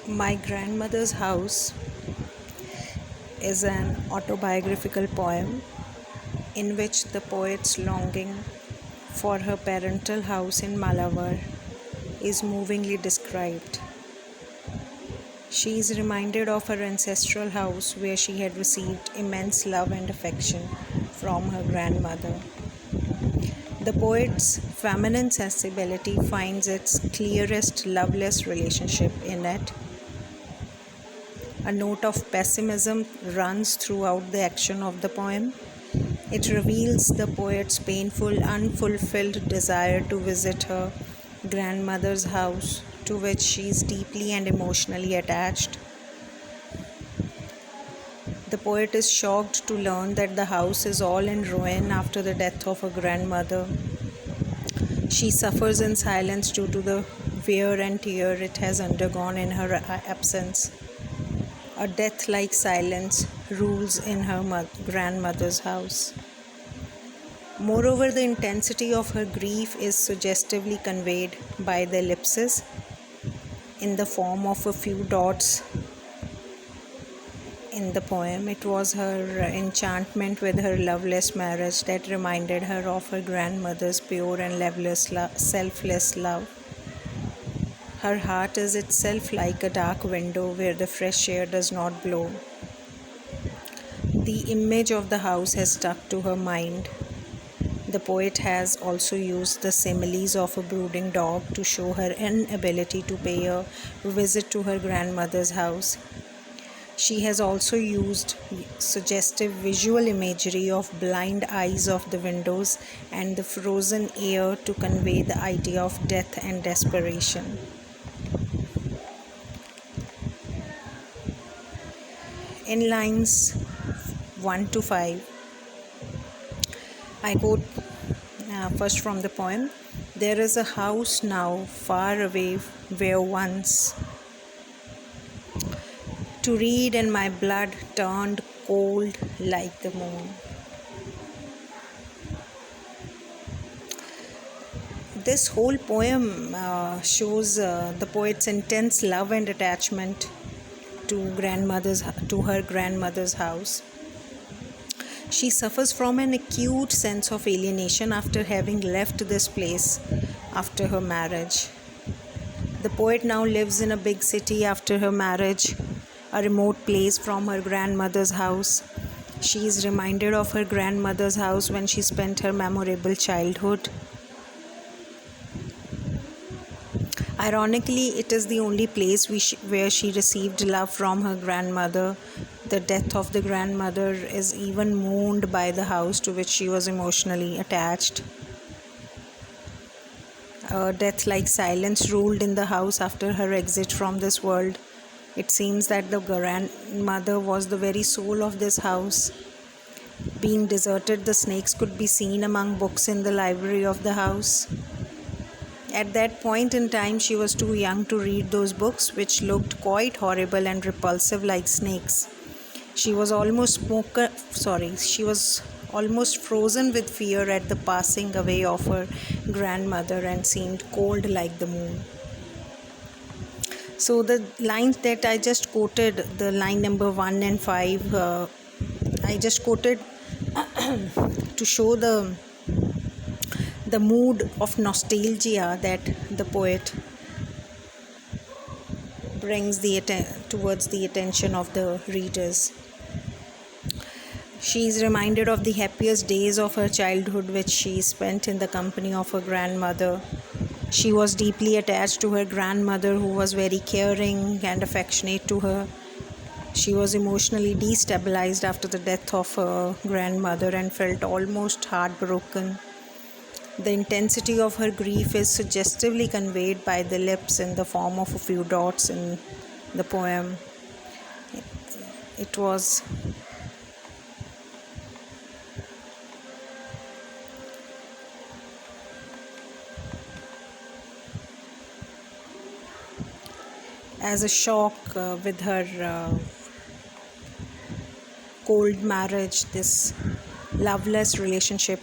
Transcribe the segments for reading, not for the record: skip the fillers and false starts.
My Grandmother's House is an autobiographical poem in which the poet's longing for her parental house in Malabar is movingly described. She is reminded of her ancestral house where she had received immense love and affection from her grandmother. The poet's feminine sensibility finds its clearest loveless relationship in it. A note of pessimism runs throughout the action of the poem. It reveals the poet's painful, unfulfilled desire to visit her grandmother's house, to which she is deeply and emotionally attached. The poet is shocked to learn that the house is all in ruin after the death of her grandmother. She suffers in silence due to the wear and tear it has undergone in her absence. A death-like silence rules in her grandmother's house. Moreover, the intensity of her grief is suggestively conveyed by the ellipses in the form of a few dots in the poem. It was her enchantment with her loveless marriage that reminded her of her grandmother's pure and selfless love. Her heart is itself like a dark window where the fresh air does not blow. The image of the house has stuck to her mind. The poet has also used the similes of a brooding dog to show her inability to pay a visit to her grandmother's house. She has also used suggestive visual imagery of blind eyes of the windows and the frozen air to convey the idea of death and desperation. In lines 1 to 5, I quote first from the poem. There is a house now far away where once to read and my blood turned cold like the moon. This whole poem shows the poet's intense love and attachment to her grandmother's house. She suffers from an acute sense of alienation after having left this place after her marriage. The poet now lives in a big city after her marriage, a remote place from her grandmother's house. She is reminded of her grandmother's house when she spent her memorable childhood. Ironically, it is the only place where she received love from her grandmother. The death of the grandmother is even mourned by the house to which she was emotionally attached. A death-like silence ruled in the house after her exit from this world. It seems that the grandmother was the very soul of this house. Being deserted, the snakes could be seen among books in the library of the house. At that point in time, she was too young to read those books, which looked quite horrible and repulsive like snakes. She was almost frozen with fear at the passing away of her grandmother and seemed cold like the moon. So the lines that I just quoted, the line number 1 and 5, I just quoted to show the mood of nostalgia that the poet brings towards the attention of the readers. She is reminded of the happiest days of her childhood which she spent in the company of her grandmother. She was deeply attached to her grandmother, who was very caring and affectionate to her. She was emotionally destabilized after the death of her grandmother and felt almost heartbroken. The intensity of her grief is suggestively conveyed by the lips in the form of a few dots in the poem. It was as a shock with her cold marriage, this loveless relationship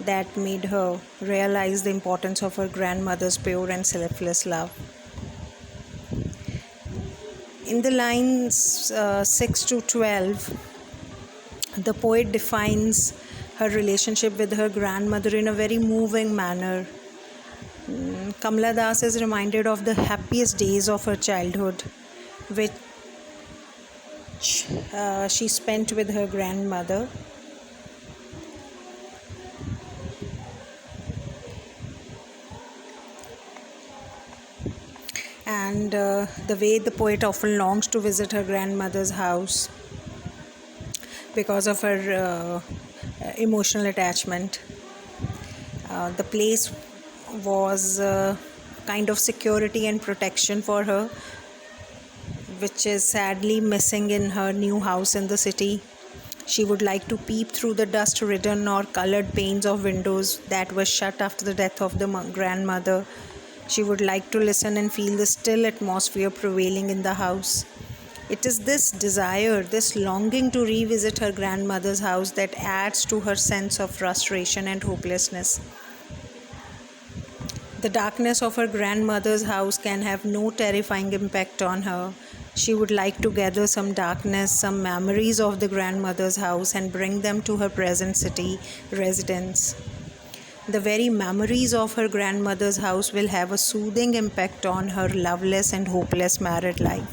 that made her realize the importance of her grandmother's pure and selfless love. In the lines 6 to 12, the poet defines her relationship with her grandmother in a very moving manner. Kamala Das is reminded of the happiest days of her childhood, which she spent with her grandmother. And the way the poet often longs to visit her grandmother's house because of her emotional attachment. The place was kind of security and protection for her, which is sadly missing in her new house in the city. She would like to peep through the dust-ridden or colored panes of windows that were shut after the death of the grandmother. She would like to listen and feel the still atmosphere prevailing in the house. It is this desire, this longing to revisit her grandmother's house that adds to her sense of frustration and hopelessness. The darkness of her grandmother's house can have no terrifying impact on her. She would like to gather some darkness, some memories of the grandmother's house and bring them to her present city residence. The very memories of her grandmother's house will have a soothing impact on her loveless and hopeless married life.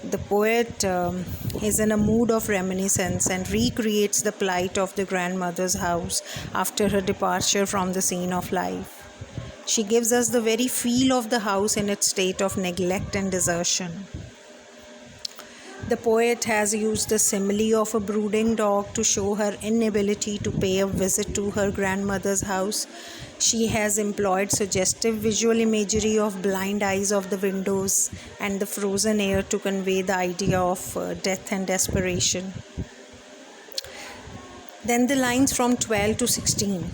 The poet is in a mood of reminiscence and recreates the plight of the grandmother's house after her departure from the scene of life. She gives us the very feel of the house in its state of neglect and desertion. The poet has used the simile of a brooding dog to show her inability to pay a visit to her grandmother's house. She has employed suggestive visual imagery of blind eyes of the windows and the frozen air to convey the idea of death and desperation. Then the lines from 12 to 16.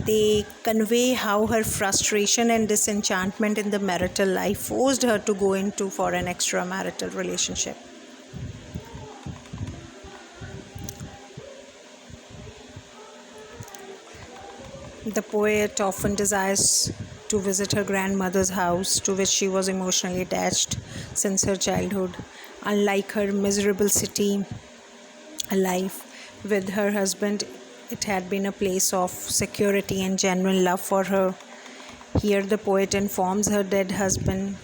They convey how her frustration and disenchantment in the marital life forced her to go into for an extramarital relationship. The poet often desires to visit her grandmother's house, to which she was emotionally attached since her childhood. Unlike her miserable city life with her husband, it had been a place of security and genuine love for her. Here the poet informs her dead husband